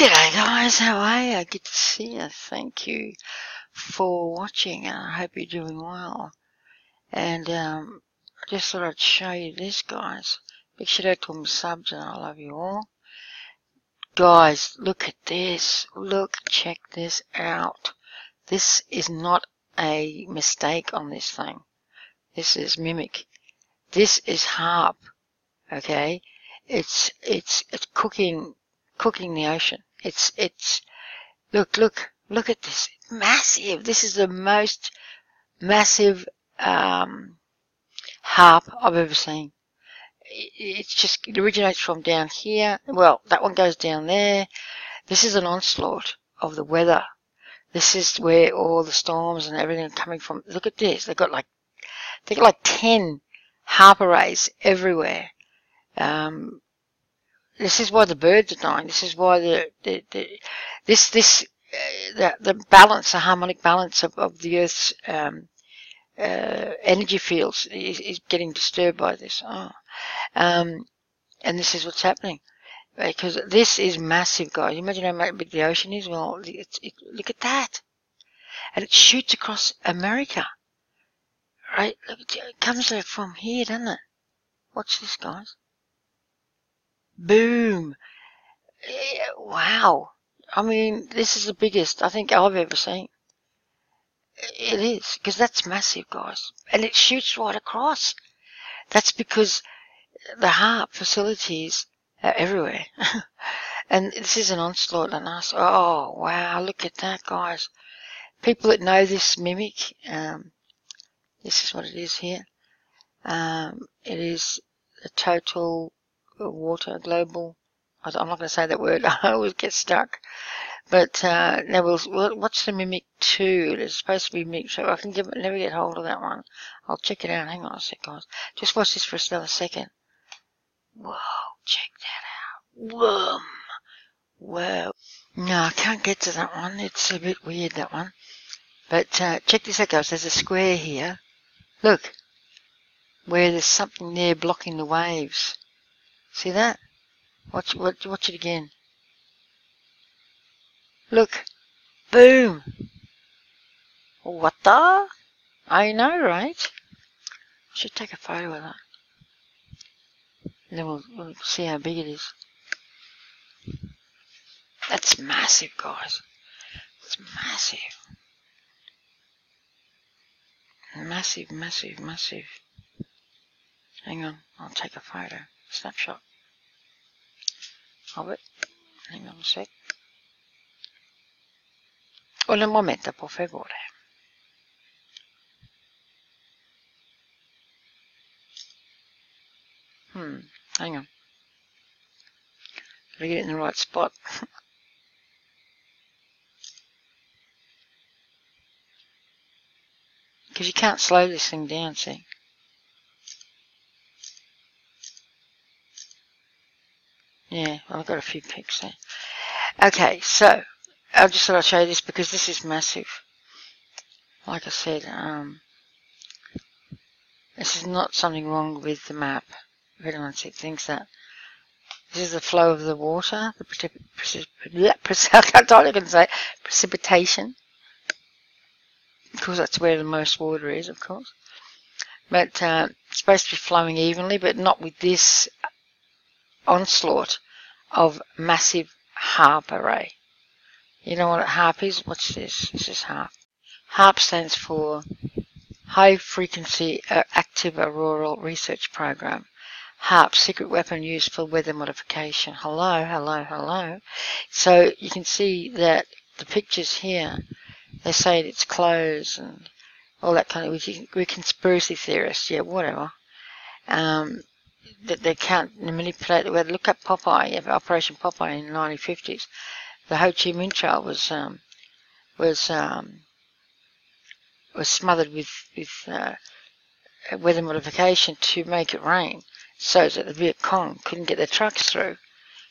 G'day guys, how are you? Good to see you. Thank you for watching. I hope you're doing well. And I just thought I'd show you this, guys. Big shout out to all my subs, and I love you all. Guys, look at this. Check this out. This is not a mistake on this thing. This is mimic. This is harp. Okay, it's cooking the ocean. It's look at this, massive. This is the most massive harp I've ever seen. It originates from down here. Well, that one goes down there. This is an onslaught of the weather. This is where all the storms and everything are coming from. Look at this. They got like 10 harp arrays everywhere. This is why the birds are dying. This is why the balance, the harmonic balance of the Earth's energy fields is getting disturbed by this. And this is what's happening, because this is massive, guys. Imagine how big the ocean is. Well, look at that, and it shoots across America, right? Look, it comes from here, doesn't it? Watch this, guys. Boom! Wow! I mean, this is the biggest I think I've ever seen. It is, because that's massive, guys, and it shoots right across. That's because the harp facilities are everywhere. And this is an onslaught on us. Oh wow, look at that, guys. People that know this mimic, this is what it is here. It is a total water global. I'm not going to say that word. I always get stuck. But now what's the mimic 2? It's supposed to be mimic, so I can never get hold of that one. I'll check it out. Hang on a sec, guys. Just watch this for another second. Whoa, check that out. Whoa. Whoa. No, I can't get to that one. It's a bit weird, that one. But check this out, guys. There's a square here. Look, where there's something there blocking the waves. See that? Watch it again. Look. Boom. What the? I know, right? I should take a photo of that. And then we'll see how big it is. That's massive, guys. It's massive. Massive, massive, massive. Hang on, I'll take a photo. Snapshot of it. Hang on a sec. Un momento, por favor. Hang on. Gotta get it in the right spot. Because you can't slow this thing down, see? Yeah, well, I've got a few pics there. Okay, so I just thought I'd show you this because this is massive. Like I said, this is not something wrong with the map. If anyone thinks that. This is the flow of the water, the precipitation. Of course, that's where the most water is, of course. But it's supposed to be flowing evenly, but not with this onslaught of massive harp array. You know what a harp is? Watch this. This is harp. HARP stands for High Frequency Active Auroral Research Program. HARP, secret weapon used for weather modification. Hello. So you can see that the pictures here, they say it's closed and all that kind of. We're conspiracy theorists, yeah, whatever. That they can't manipulate the weather. Look up Popeye, Operation Popeye in the 1950s. The Ho Chi Minh Trail was smothered with weather modification to make it rain, so that the Viet Cong couldn't get their trucks through.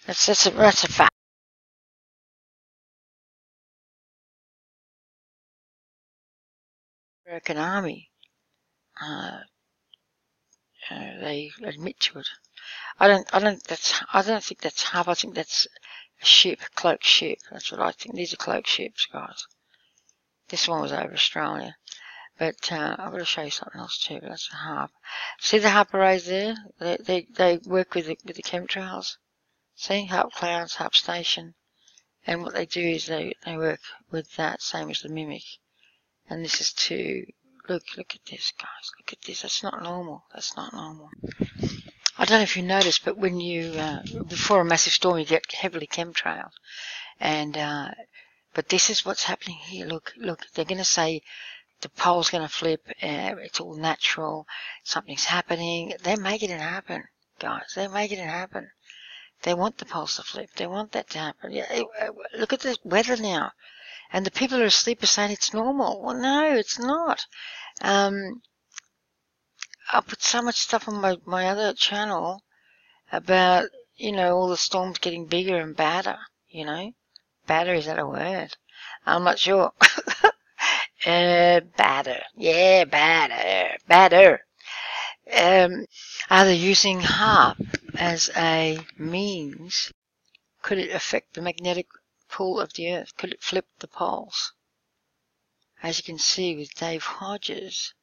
That's a fact. American Army, they admit to it. I don't think that's HARP. I think that's a ship, cloaked ship. That's what I think. These are cloaked ships, guys. This one was over Australia. But I've got to show you something else too. That's a harp. See the harp arrays there? They work with the chemtrails. See, harp clouds, harp station. And what they do is they work with that, same as the mimic. And this is to look at this, guys. Look at this. That's not normal. That's not normal. I don't know if you noticed, but when you before a massive storm, you get heavily chemtrailed. And but this is what's happening here. Look. They're going to say the pole's going to flip. It's all natural. Something's happening. They're making it happen, guys. They're making it happen. They want the poles to flip. They want that to happen. Yeah. Look at the weather now. And the people who are asleep are saying it's normal. Well, no, it's not. I put so much stuff on my other channel about, all the storms getting bigger and badder, Badder, is that a word? I'm not sure. Badder. Yeah, badder. Are they using HAARP as a means? Could it affect the magnetic pull of the Earth? Could it flip the poles? As you can see with Dave Hodges,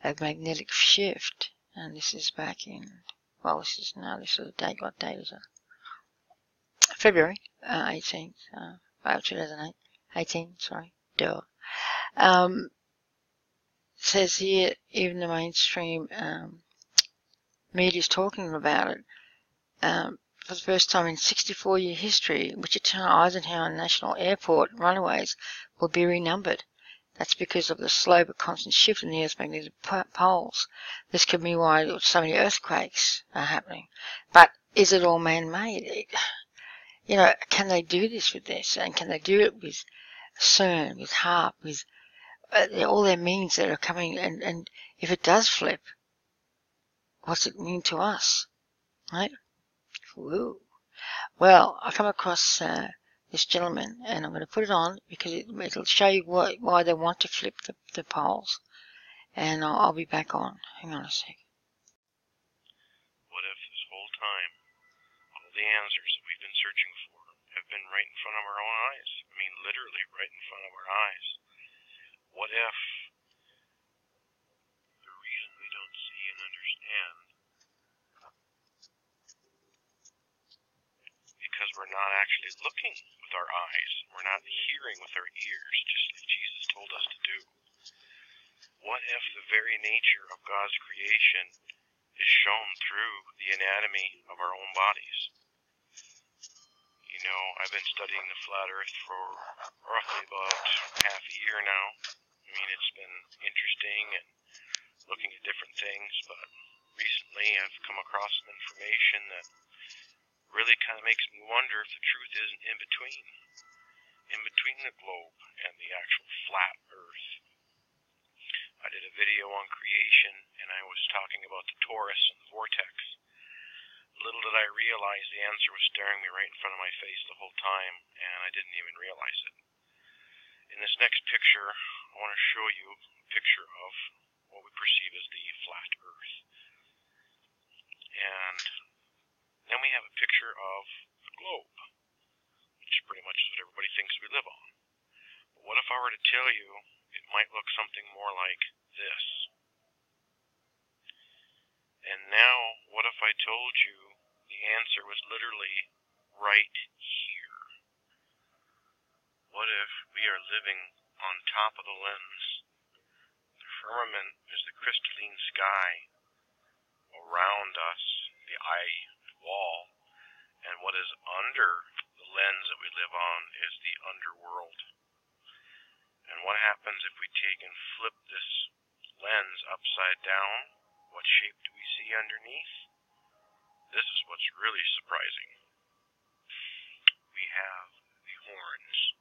a magnetic shift, and this is back in, this is the date. What date is it? February 18th, 2008, 18, sorry, duh. Says here, even the mainstream media is talking about it. For the first time in 64-year history, Wichita Eisenhower National Airport runways will be renumbered. That's because of the slow but constant shift in the Earth's magnetic poles. This could be why so many earthquakes are happening. But is it all man-made? Can they do this with this? And can they do it with CERN, with HAARP, with all their means that are coming? And if it does flip, what's it mean to us? Right? Woo. Well, I come across this gentleman, and I'm going to put it on because it'll show you why they want to flip the poles. And I'll be back on. Hang on a sec. What if this whole time, all the answers that we've been searching for have been right in front of our own eyes? I mean, literally right in front of our eyes. What if the reason we don't see and understand because we're not actually looking with our eyes, we're not hearing with our ears, just like Jesus told us to do. What if the very nature of God's creation is shown through the anatomy of our own bodies? I've been studying the flat earth for roughly about half a year now. I mean, it's been interesting and looking at different things, but recently I've come across some information that really kind of makes me wonder if the truth isn't in between the globe and the actual flat earth. I did a video on creation, and I was talking about the torus and the vortex. Little did I realize the answer was staring me right in front of my face the whole time, and I didn't even realize it. In this next picture, I want to show you a picture of what we perceive as the flat earth. And then we have a picture of the globe, which pretty much is what everybody thinks we live on. But what if I were to tell you it might look something more like this? And now, what if I told you the answer was literally right here? What if we are living on top of the lens? The firmament is the crystalline sky around us, the eye wall, and what is under the lens that we live on is the underworld. And what happens if we take and flip this lens upside down? What shape do we see underneath? This is what's really surprising. We have the horns,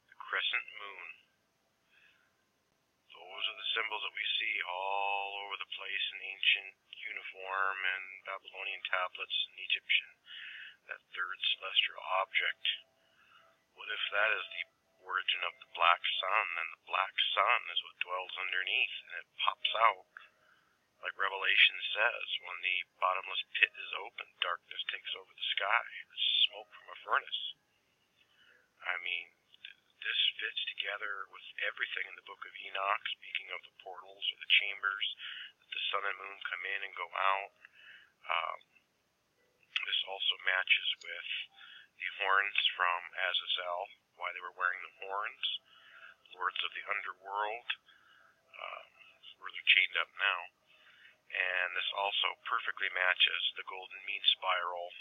the crescent moon. Those are the symbols that we see all over the place in ancient uniform and Babylonian tablets and Egyptian, that third celestial object. What if that is the origin of the black sun, and the black sun is what dwells underneath, and it pops out Like Revelation says, when the bottomless pit is open, darkness takes over the sky. It's smoke from a furnace. I mean, this fits together with everything in the book of Enoch, speaking of the portals or the chambers, that the sun and moon come in and go out. This also matches with the horns from Azazel, why they were wearing the horns, lords of the underworld, where they're chained up now. And this also perfectly matches the golden mean spiral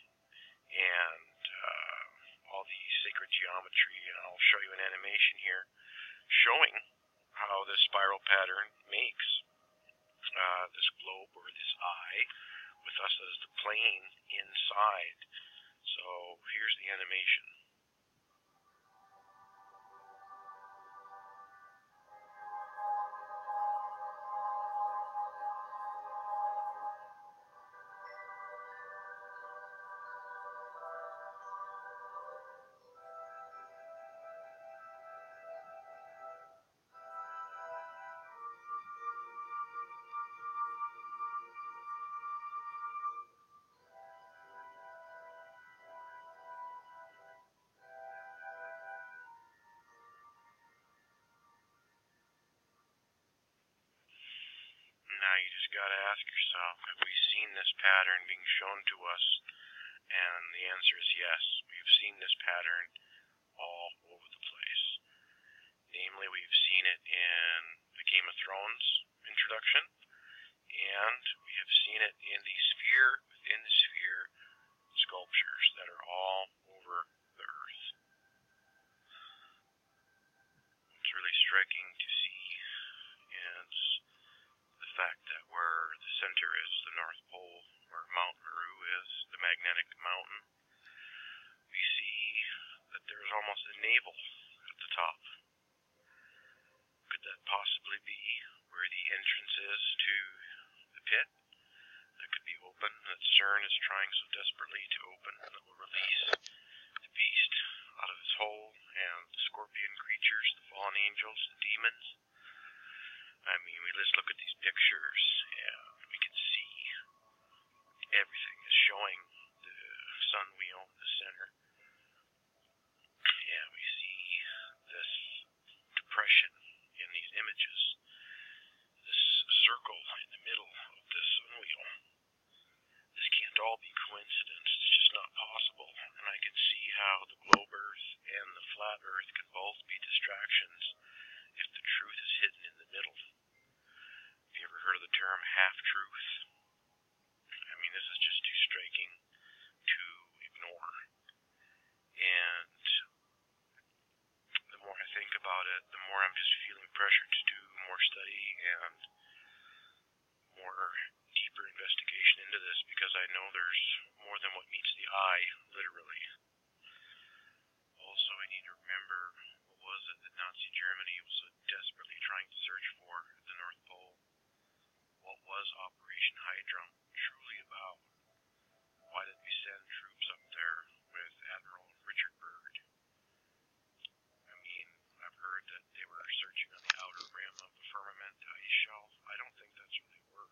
and all the sacred geometry. And I'll show you an animation here showing how this spiral pattern makes this globe or this eye with us as the plane inside. So here's the animation. Now you just got to ask yourself, have we seen this pattern being shown to us? And the answer is yes. We've seen this pattern all over the place. Namely, we've seen it in the Game of Thrones introduction, and we have seen it in the sphere within the sphere sculptures that are all over the earth. What's really striking to see is the fact that where the center is the North Pole, where Mount Meru is, the magnetic mountain, we see that there's almost a navel at the top. Could that possibly be where the entrance is to the pit? That could be open, that CERN is trying so desperately to open, that will release the beast out of his hole, and the scorpion creatures, the fallen angels, the demons. I mean, we just look at these pictures, and we can see everything is showing the sun wheel in the center. And we see this depression in these images, this circle in the middle of this sun wheel. This can't all be coincidence. It's just not possible. And I can see how the globe earth and the flat earth can both be distractions if the truth is hidden in the middle. Have you ever heard of the term half-truth? I mean, this is just too striking to ignore. And the more I think about it, the more I'm just feeling pressure to do more study and more deeper investigation into this, because I know there's more than what meets the eye, literally. Also, I need to remember, what was it that Nazi Germany was so desperately trying to search for at the North Pole? What was Operation Hydra truly about? Why did we send troops up there with Admiral Richard Byrd? I mean, I've heard that they were searching on the outer rim of the firmament ice shelf. I don't think that's where they were.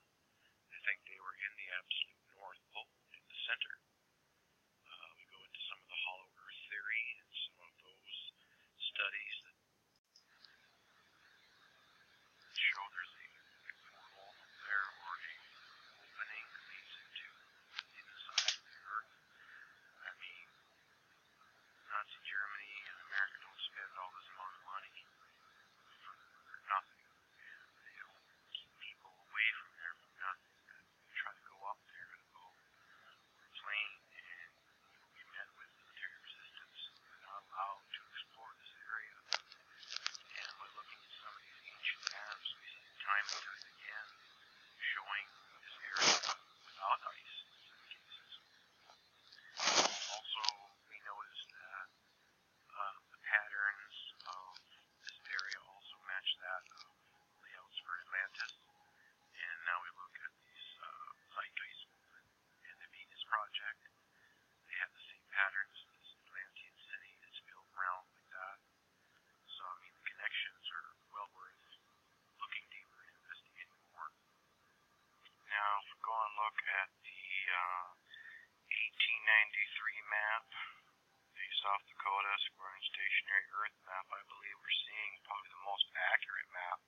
I think they were in the absolute North Pole, in the center. We go into some of the hollow earth theory and some of those studies that show there's a portal there, or a opening that leads into the inside of the earth. I mean, Nazi Germany and America don't spend all this amount of money for nothing. And they don't keep people away from there for nothing. They try to go up there and go where look at the 1893 map, the South Dakota Square and Stationary Earth map, I believe we're seeing probably the most accurate map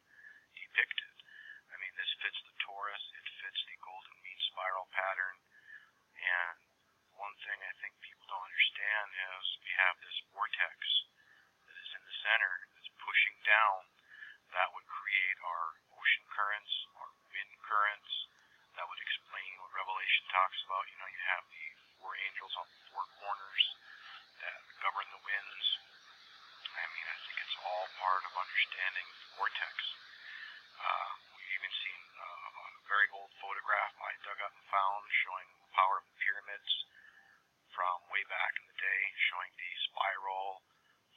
depicted. I mean, this fits the torus, it fits the golden mean spiral pattern, and one thing I think people don't understand is we have this vortex that is in the center that's pushing down. That would create our ocean currents, our wind currents. That would explain what Revelation talks about. You know, you have the four angels on the four corners that govern the winds. I mean, I think it's all part of understanding the vortex. We've even seen a very old photograph I dug up and found showing the power of the pyramids from way back in the day, showing the spiral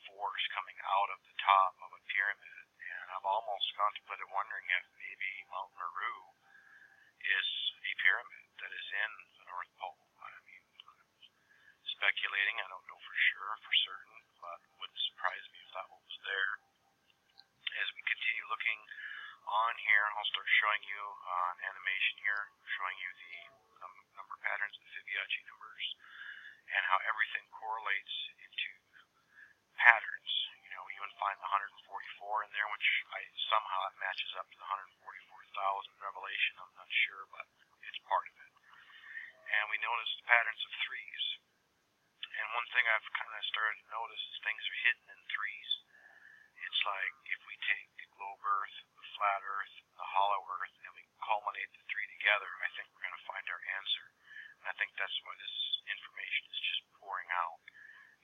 force coming out of the top of a pyramid. And I've almost contemplated wondering if maybe Mount Meru is a pyramid that is in the North Pole. I mean, speculating, I don't know for sure, for certain, but it wouldn't surprise me if that one was there. As we continue looking on here, I'll start showing you an animation here, showing you the number patterns, the Fibonacci numbers, and how everything correlates into patterns. You know, we even find the 144 in there, which somehow it matches up to the 144,000 Revelation. I'm not sure, but it's part of it. And we notice the patterns of threes. And one thing I've kind of started to notice is things are hidden in threes. It's like if we take the globe Earth, the flat Earth, the hollow Earth, and we culminate the three together, I think we're going to find our answer. And I think that's why this information is just pouring out.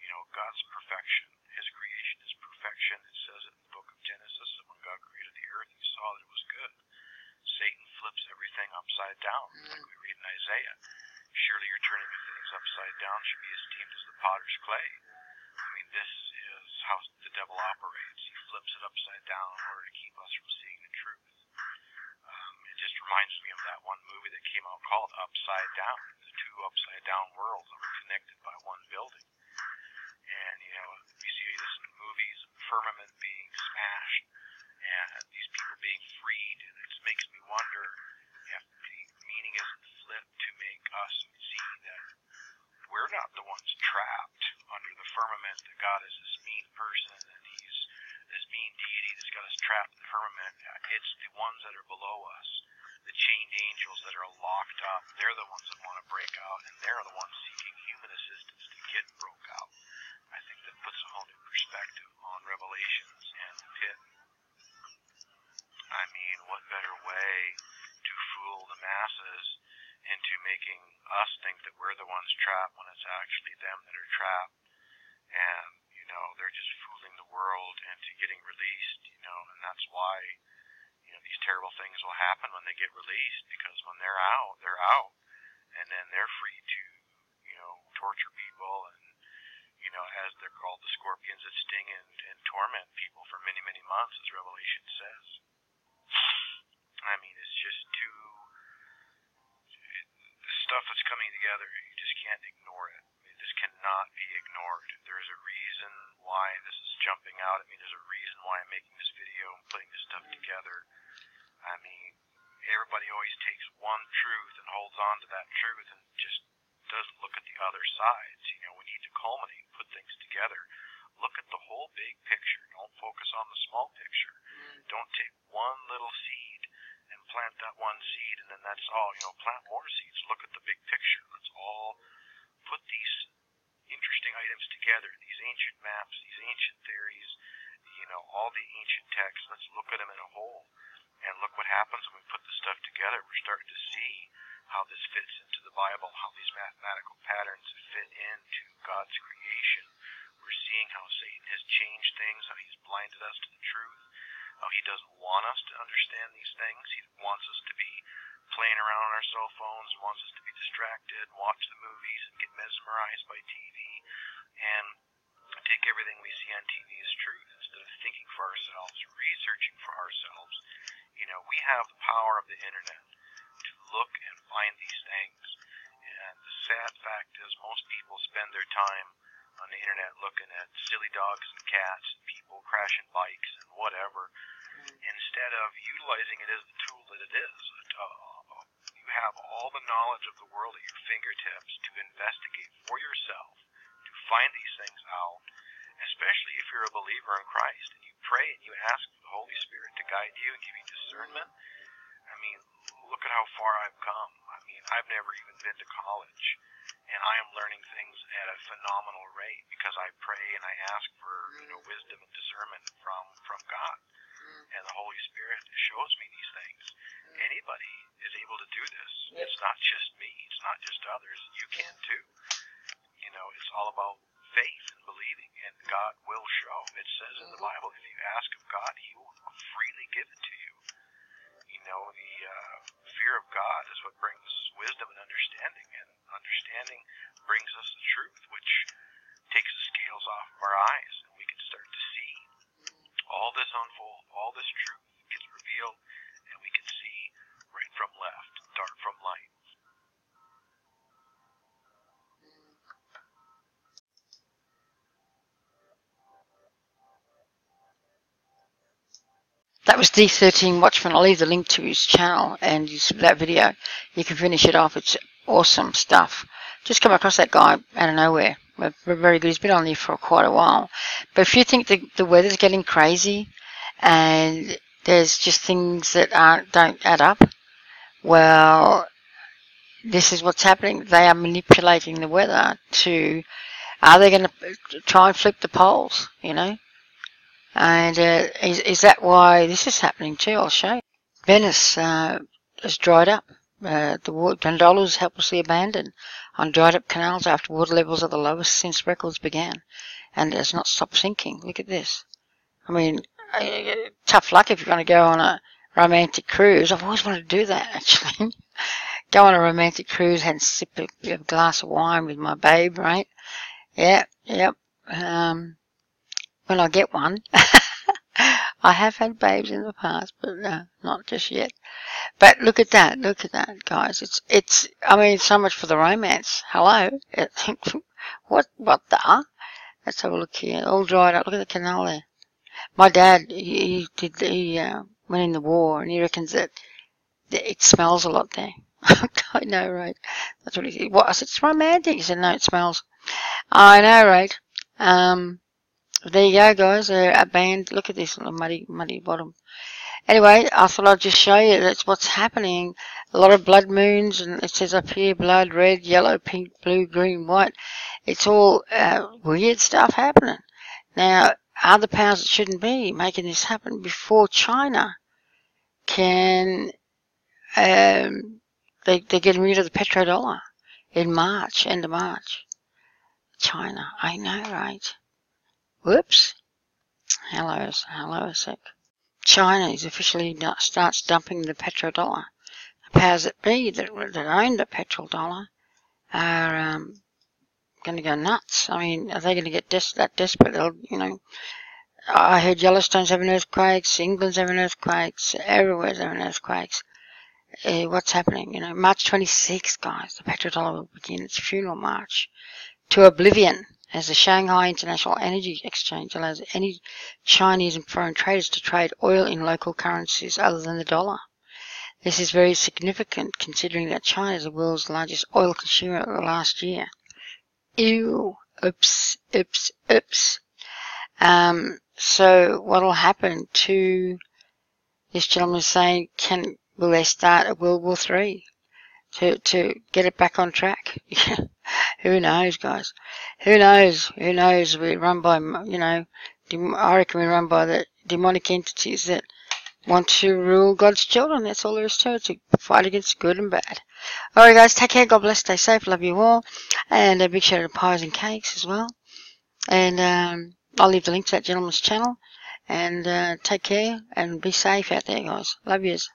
You know, God's perfection. His creation is perfection. It says it in the book of Genesis that when God created the earth, he saw that it was good. Satan flips everything upside down, like we read in Isaiah. Surely your turning of things upside down should be esteemed as the potter's clay. I mean, this is how the devil operates. He flips it upside down in order to keep us from seeing the truth. It just reminds me of that one movie that came out called Upside Down. The two upside down worlds that were connected by one building. And, you know, we see this in movies, firmament being smashed, and these people being freed, and it makes me wonder if the meaning isn't flipped to make us see that we're not the ones trapped under the firmament, that God is this mean person, and he's this mean deity that's got us trapped in the firmament. It's the ones that are below us, the chained angels that are locked up. They're the ones that want to break out, and they're the ones seeking human assistance to get broke out. I think that puts a whole new perspective on Revelations and the pit. I mean, what better way to fool the masses into making us think that we're the ones trapped when it's actually them that are trapped. And, you know, they're just fooling the world into getting released, you know, and that's why, you know, these terrible things will happen when they get released, because when they're out, and then they're free to, you know, torture people and, you know, as they're called, the scorpions that sting and torment people for many, many months, as Revelation says. I mean, it's just the stuff that's coming together, you just can't ignore it. I mean, this cannot be ignored. There's a reason why this is jumping out. I mean, there's a reason why I'm making this video and putting this stuff together. I mean, everybody always takes one truth and holds on to that truth and just doesn't look at the other sides. You know, we need to culminate, put things together. Look at the whole big picture. Don't focus on the small picture. Don't take one little seed and plant that one seed and then that's all. You know, plant more seeds. Look at the big picture. Let's all put these interesting items together, these ancient maps, these ancient theories, you know, all the ancient texts. Let's look at them in a whole. And look what happens when we put this stuff together. We're starting to see how this fits into the Bible, how these mathematical patterns fit into God's creation. We're seeing how Satan has changed things, how he's blinded us to the truth, how he doesn't want us to understand these things. He wants us to be playing around on our cell phones, wants us to be distracted, watch the movies, and get mesmerized by TV, and take everything we see on TV as truth instead of thinking for ourselves, researching for ourselves. You know, we have the power of the internet to look and find these things. And the sad fact is most people spend their time on the internet looking at silly dogs and cats and people crashing bikes and whatever, instead of utilizing it as the tool that it is. You have all the knowledge of the world at your fingertips to investigate for yourself, to find these things out, especially if you're a believer in Christ and you pray and you ask the Holy Spirit to guide you and give you discernment. I mean, look at how far I've come. I mean, I've never even been to college, and I am learning things at a phenomenal rate because I pray and I ask for, wisdom and discernment from God. And the Holy Spirit shows me these things. Anybody is able to do this. Yep. It's not just me. It's not just others. You can too. It's all about faith and believing, and God will show. It says in the Bible, if you ask of God, He will freely give it to you. The fear of God is what brings wisdom and understanding brings us the truth, which takes the scales off of our eyes, and we can start to see all this unfold, all this truth gets revealed, and we can see right from left, dark from light. That was D13 Watchmen. I'll leave the link to his channel and that video. You can finish it off. It's awesome stuff. Just come across that guy out of nowhere. Very good. He's been on there for quite a while. But if you think the weather's getting crazy and there's just things that don't add up, well, this is what's happening. They are manipulating the weather to, are they going to try and flip the poles, And is that why this is happening too? I'll show you. Venice has dried up. The gondola is helplessly abandoned on dried up canals after water levels are the lowest since records began, and it has not stopped sinking. Look at this. I mean, tough luck if you're going to go on a romantic cruise. I've always wanted to do that, actually. Go on a romantic cruise and sip a glass of wine with my babe, right? Yep. When I get one. I have had babes in the past, but no, not just yet. But look at that, guys. It's so much for the romance. Hello. What the? Let's have a look here. All dried up. Look at the canal there. My dad, he went in the war, and he reckons that it smells a lot there. I know, right? That's what he said. What? I said, it's romantic. He said, no, it smells. I know, right? There you go, guys. A band. Look at this on the muddy bottom. Anyway, I thought I'd just show you that's what's happening. A lot of blood moons, and it says up here, blood, red, yellow, pink, blue, green, white. It's all weird stuff happening. Now, are the powers that shouldn't be making this happen before China can... they're getting rid of the petrodollar in March, end of March. China, I know, right? Whoops. Hello a sec. China is officially starts dumping the petrodollar. The powers that be that own the petrodollar are going to go nuts. I mean, are they going to get that desperate? They'll, I heard Yellowstone's having earthquakes, England's having earthquakes, everywhere's having earthquakes. What's happening? March 26th, guys, the petrodollar will begin its funeral march to oblivion as the Shanghai International Energy Exchange allows any Chinese and foreign traders to trade oil in local currencies other than the dollar. This is very significant considering that China is the world's largest oil consumer last year. Ew. Oops. So what will happen to this gentleman saying, will they start a World War III to get it back on track? Who knows, guys? Who knows? We're run by, I reckon we're run by the demonic entities that want to rule God's children. That's all there is to it, to fight against good and bad. Alright, guys, take care. God bless. Stay safe. Love you all. And a big shout out to Pies and Cakes as well. And I'll leave the link to that gentleman's channel. And take care and be safe out there, guys. Love yous.